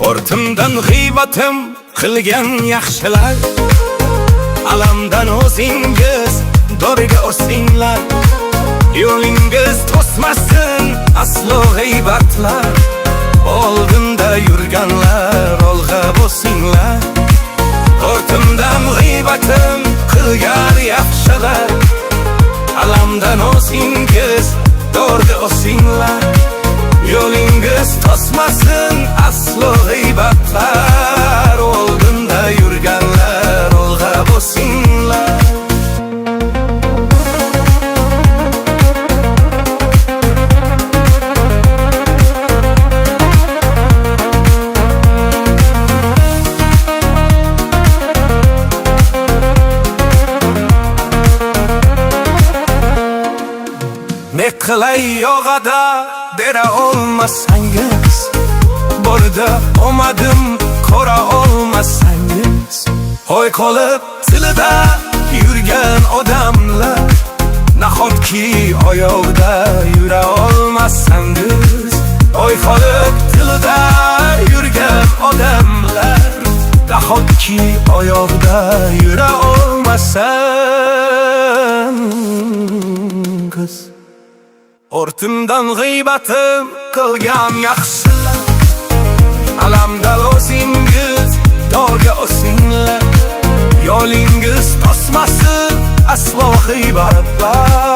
Ortimdan g'iybatim qilgan yaxshilar, alamdan o'zingiz doriga o'singlar. Yo'lingiz to'smasin aslo g'iybatlar, oldinda yurganlar olg'a bo'lsinglar. Ortimdan g'iybatim qilgan yaxshilar, alamdan o'zingiz doriga o'singlar. Yo'lingiz to'smasin aslo g'iybatlar, oldinda yurganlar olg'a bo'lsinglar. Ne qilay yog'ada bera olmasangiz, borida omadim ko'ra olmasangiz, hoy qolib tilida yurgan odamlar, nahotki oyoqda yura olmasangiz. Hoy qolib tilida yurgan odamlar, nahotki oyoqda yura olmasangiz. Ortimdan g'iybatim qilgan yaxshilar, alamdan o'zingiz dorga o'singlar. Yo'lingiz to'smasin aslo g'iybatlar,